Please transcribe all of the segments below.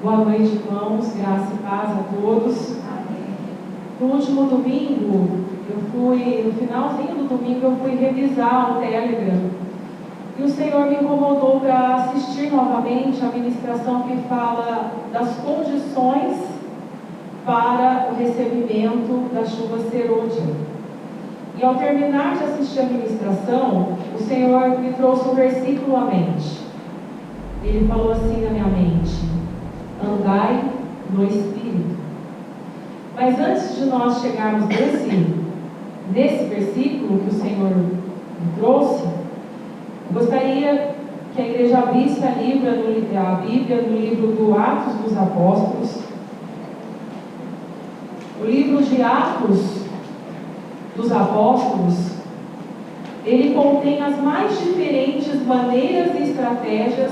Boa noite, irmãos, graça e paz a todos. No último domingo, no finalzinho do domingo, eu fui revisar o Telegram. E o Senhor me incomodou para assistir novamente a ministração que fala das condições para o recebimento da chuva serôdia. E ao terminar de assistir a ministração, o Senhor me trouxe um versículo à mente. Ele falou assim na minha mente: andai no Espírito. Mas antes de nós chegarmos nesse versículo que o Senhor me trouxe, eu gostaria que a igreja abrisse a Bíblia no livro do Atos dos Apóstolos. O livro de Atos dos Apóstolos, ele contém as mais diferentes maneiras e estratégias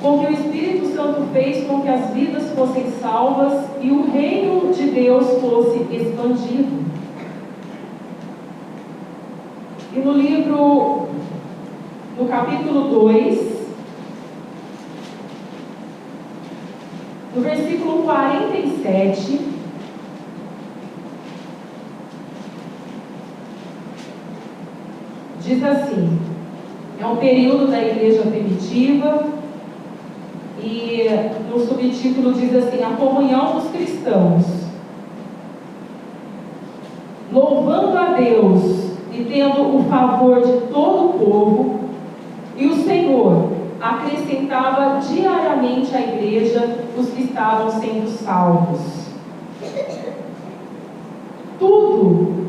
com que o Espírito Santo fez com que as vidas fossem salvas e o reino de Deus fosse expandido. E no capítulo 2, no versículo 47, diz assim: é um período da igreja primitiva. E no subtítulo diz assim: a comunhão dos cristãos, louvando a Deus e tendo o favor de todo o povo, e o Senhor acrescentava diariamente à igreja os que estavam sendo salvos. Tudo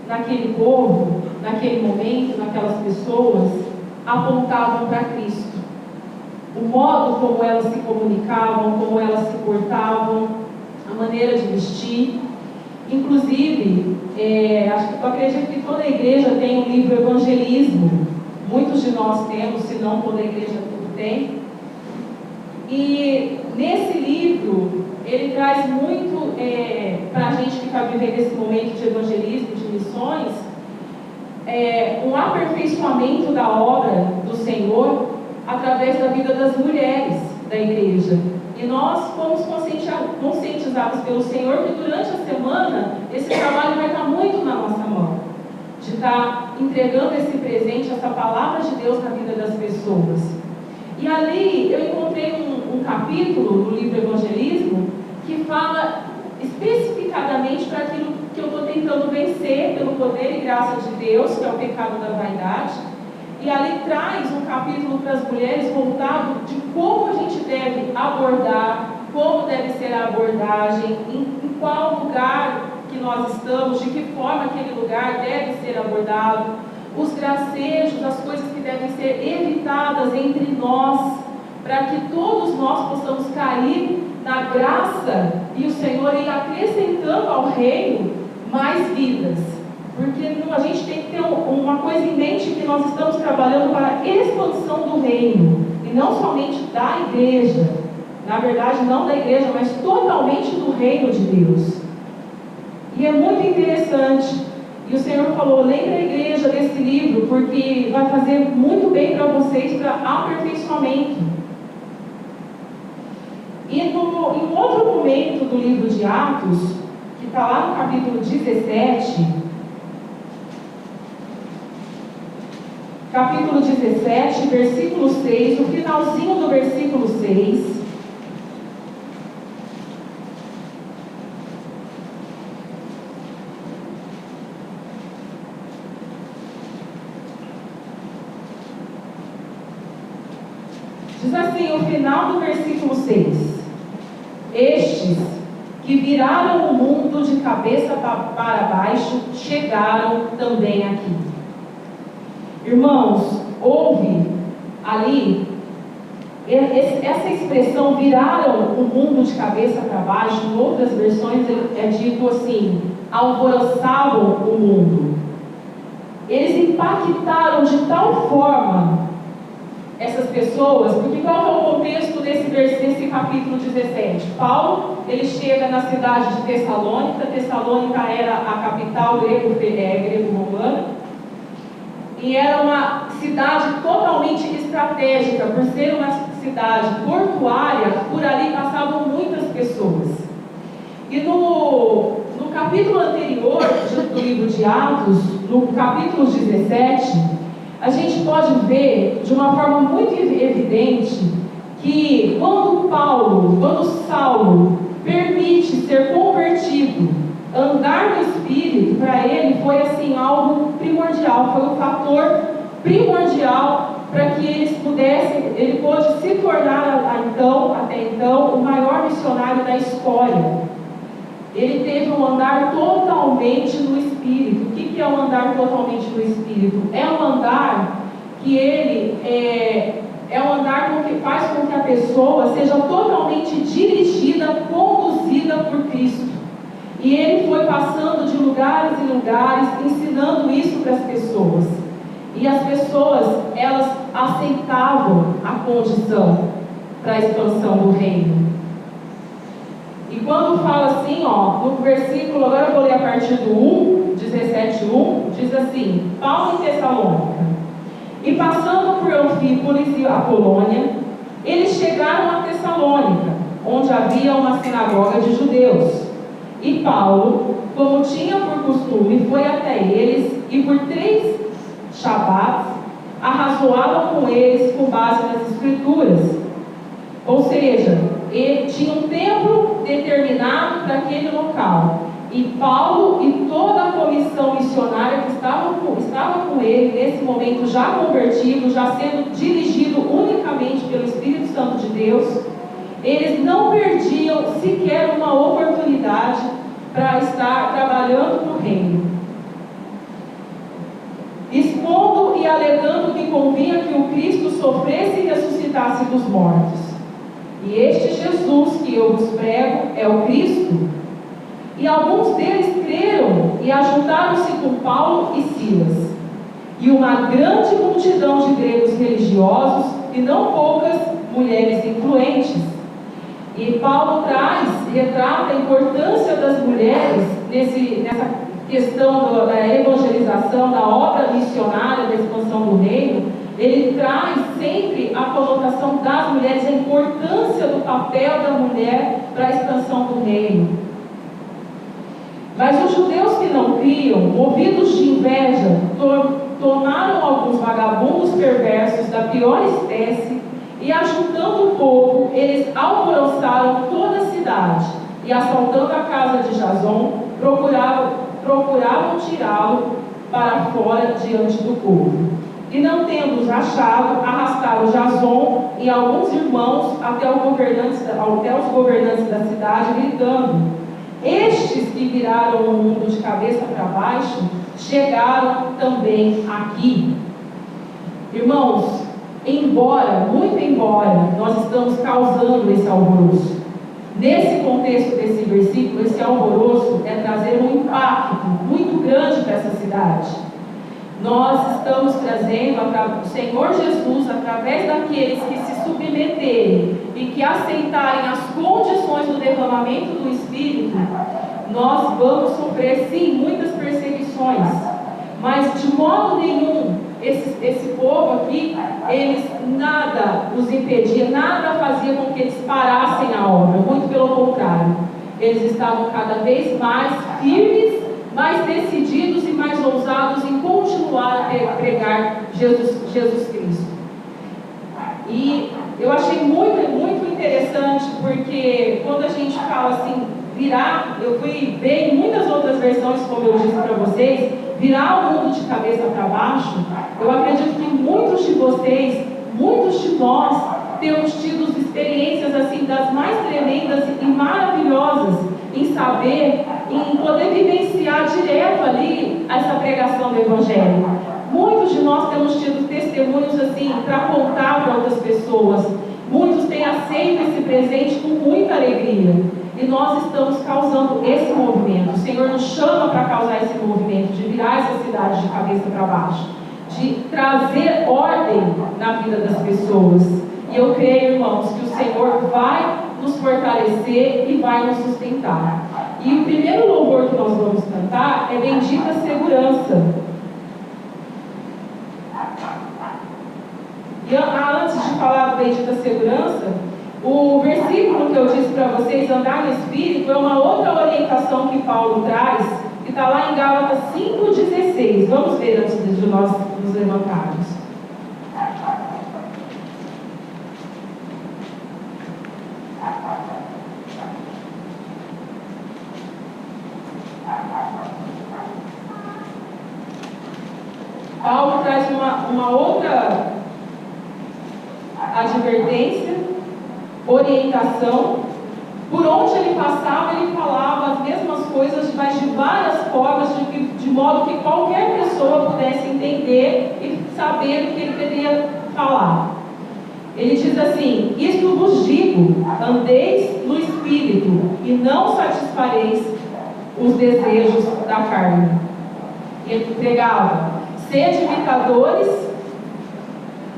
naquele povo, naquele momento, naquelas pessoas, apontavam para Cristo. O modo como elas se comunicavam, como elas se portavam, a maneira de vestir. Inclusive, eu acredito que toda a igreja tem um livro Evangelismo. Muitos de nós temos, se não toda a igreja tem. E nesse livro, ele traz muito para a gente que está vivendo esse momento de evangelismo, de missões, um aperfeiçoamento da obra do Senhor através da vida das mulheres da igreja. E nós fomos conscientizados pelo Senhor que durante a semana esse trabalho vai estar muito na nossa mão, de estar entregando esse presente, essa palavra de Deus na vida das pessoas. E ali eu encontrei um capítulo do livro Evangelismo que fala especificadamente para aquilo que eu estou tentando vencer pelo poder e graça de Deus, que é o pecado da vaidade. E ali traz um capítulo para as mulheres voltado de como a gente deve abordar, como deve ser a abordagem, em qual lugar que nós estamos, de que forma aquele lugar deve ser abordado, os gracejos, as coisas que devem ser evitadas entre nós, para que todos nós possamos cair na graça e o Senhor ir acrescentando ao reino mais vidas. Porque a gente tem que ter uma coisa em mente, que nós estamos trabalhando para a expansão do reino, e não somente da igreja, na verdade não da igreja, mas totalmente do reino de Deus. E é muito interessante, e o Senhor falou: lembra a igreja desse livro, porque vai fazer muito bem para vocês, para aperfeiçoamento. E em um outro momento do livro de Atos, que está lá no capítulo 17, capítulo 17, versículo 6, no finalzinho do versículo 6, diz assim, o final do versículo 6: estes que viraram o mundo de cabeça para baixo chegaram também aqui. Irmãos, houve ali, essa expressão viraram o mundo de cabeça para baixo, em outras versões é dito assim: alvoroçavam o mundo. Eles impactaram de tal forma essas pessoas, porque qual é o contexto desse capítulo 17? Paulo, ele chega na cidade de Tessalônica. Tessalônica era a capital grego-romana, e era uma cidade totalmente estratégica, por ser uma cidade portuária, por ali passavam muitas pessoas. E no capítulo anterior do livro de Atos, no capítulo 17, a gente pode ver de uma forma muito evidente que quando Saulo permite ser convertido, andar no Espírito, para ele foi assim algo primordial, foi um fator primordial para que ele pôde se tornar até então o maior missionário da história. Ele teve um andar totalmente no Espírito. O que é um andar totalmente no Espírito? É um andar que é um andar que faz com que a pessoa seja totalmente dirigida, conduzida por Cristo. E ele foi passando de lugares em lugares, ensinando isso para as pessoas. E as pessoas, elas aceitavam a condição para a expansão do reino. E quando fala assim, no versículo, agora eu vou ler a partir do 17:1, diz assim: Paulo em Tessalônica. E passando por Anfípolis e Apolônia, eles chegaram a Tessalônica, onde havia uma sinagoga de judeus. E Paulo, como tinha por costume, foi até eles e por 3 Shabats arrazoavam com eles com base nas Escrituras. Ou seja, ele tinha um tempo determinado para aquele local. E Paulo e toda a comissão missionária que estava com ele, nesse momento já convertido, já sendo dirigido unicamente pelo Espírito Santo de Deus, eles não perdiam sequer uma oportunidade para estar trabalhando no reino, expondo e alegando que convinha que o Cristo sofresse e ressuscitasse dos mortos. E este Jesus que eu vos prego é o Cristo. E alguns deles creram e ajuntaram-se com Paulo e Silas. E uma grande multidão de gregos religiosos e não poucas mulheres influentes. E Paulo retrata a importância das mulheres nessa questão da evangelização, da obra missionária, da expansão do reino. Ele traz sempre a colocação das mulheres, a importância do papel da mulher para a expansão do reino. Mas os judeus que não criam, movidos de inveja, tomaram alguns vagabundos perversos da pior espécie e, ajuntando o povo, eles alvoroçaram toda a cidade e, assaltando a casa de Jason, procuravam tirá-lo para fora diante do povo. E não tendo-os achado, arrastaram Jason e alguns irmãos até os governantes da cidade, gritando: Estes que viraram o mundo de cabeça para baixo, chegaram também aqui. Irmãos, muito embora nós estamos causando esse alvoroço, nesse contexto desse versículo, esse alvoroço é trazer um impacto muito grande para essa cidade. Nós estamos trazendo o Senhor Jesus, através daqueles que se submeterem e que aceitarem as condições do derramamento do Espírito, nós vamos sofrer sim muitas perseguições, mas de modo nenhum esse povo aqui, nada os impedia, nada fazia com que eles parassem a obra, muito pelo contrário, eles estavam cada vez mais firmes, mais decididos e mais ousados em continuar a pregar Jesus Cristo. E eu achei muito interessante, porque quando a gente fala assim, virar, eu fui ver em muitas outras versões, como eu disse para vocês, virar o mundo de cabeça para baixo. Eu acredito que muitos de vocês, muitos de nós, temos tido experiências assim das mais tremendas e maravilhosas em saber, em poder vivenciar direto ali essa pregação do Evangelho. Muitos de nós temos tido testemunhos assim para contar para outras pessoas. Muitos têm aceito esse presente com muita alegria. E nós estamos causando esse movimento. O Senhor nos chama para causar esse movimento, de virar essa cidade de cabeça para baixo, de trazer ordem na vida das pessoas. E eu creio, irmãos, que o Senhor vai nos fortalecer e vai nos sustentar. E o primeiro louvor que nós vamos cantar é Bendita Segurança. E antes de falar do bendita segurança, o versículo que eu disse para vocês, andar no Espírito, é uma outra orientação que Paulo traz, que está lá em Gálatas 5,16. Vamos ver antes de nós nos levantarmos. Paulo traz uma outra advertência, orientação. Por onde ele passava, ele falava as mesmas coisas, mas de várias formas, de modo que qualquer pessoa pudesse entender e saber o que ele queria falar. Ele diz assim: isto vos digo, andeis no Espírito, e não satisfareis os desejos da carne. E ele pregava: sede imitadores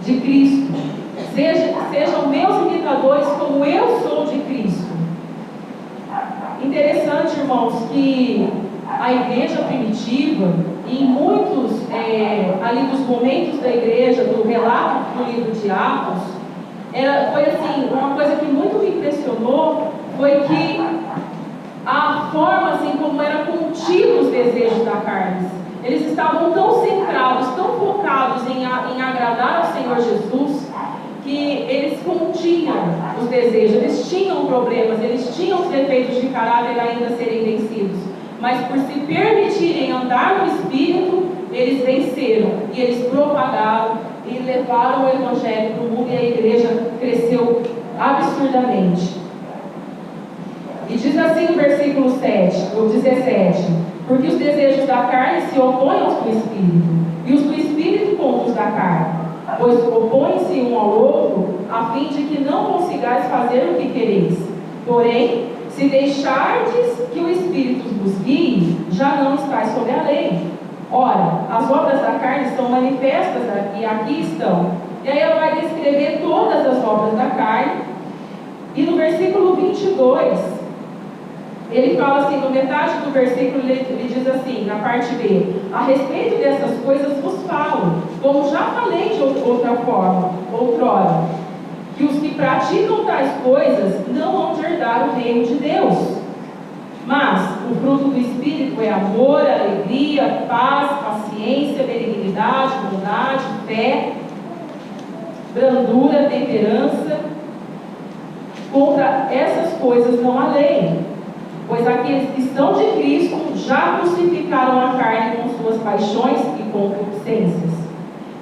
de Cristo, sejam meus imitadores como eu sou de Cristo. Interessante, irmãos, que a igreja primitiva, e em muitos ali dos momentos da igreja, do relato do livro de Atos, foi assim, uma coisa que muito me impressionou, foi que a forma assim como eram contidos os desejos da carne. Eles estavam tão centrados, tão focados em agradar ao Senhor Jesus, que eles continham os desejos, eles tinham problemas, eles tinham os defeitos de caráter ainda a serem vencidos, mas por se permitirem andar no Espírito, eles venceram, e eles propagaram e levaram o Evangelho para o mundo, e a igreja cresceu absurdamente. E diz assim no versículo 7, ou 17: porque os desejos da carne se opõem aos do Espírito, e os do Espírito contra os da carne, pois opõem-se um ao outro, a fim de que não consigais fazer o que quereis. Porém, se deixardes que o Espírito vos guie, já não estáis sob a lei. Ora, as obras da carne são manifestas, e aqui estão. E aí ela vai descrever todas as obras da carne. E no versículo 22, ele fala assim, no metade do versículo, ele diz assim, na parte B: a respeito dessas coisas vos falo, como já falei de outra forma, outrora, que os que praticam tais coisas não vão herdar o reino de Deus. Mas o fruto do Espírito é amor, alegria, paz, paciência, benignidade, bondade, fé, brandura, temperança. Contra essas coisas não há lei. Pois aqueles que são de Cristo já crucificaram a carne com suas paixões e concupiscências.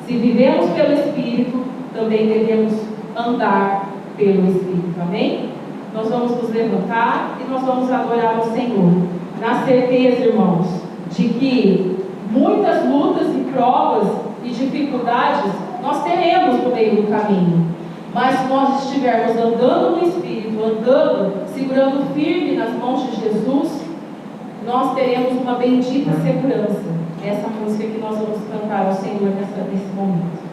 Se vivemos pelo Espírito, também devemos andar pelo Espírito. Amém? Nós vamos nos levantar e nós vamos adorar ao Senhor, na certeza, irmãos, de que muitas lutas e provas e dificuldades nós teremos no meio do caminho. Mas se nós estivermos andando no Espírito, andando, segurando firme nas mãos de Jesus, nós teremos uma bendita segurança. Essa música que nós vamos cantar ao Senhor nesse momento.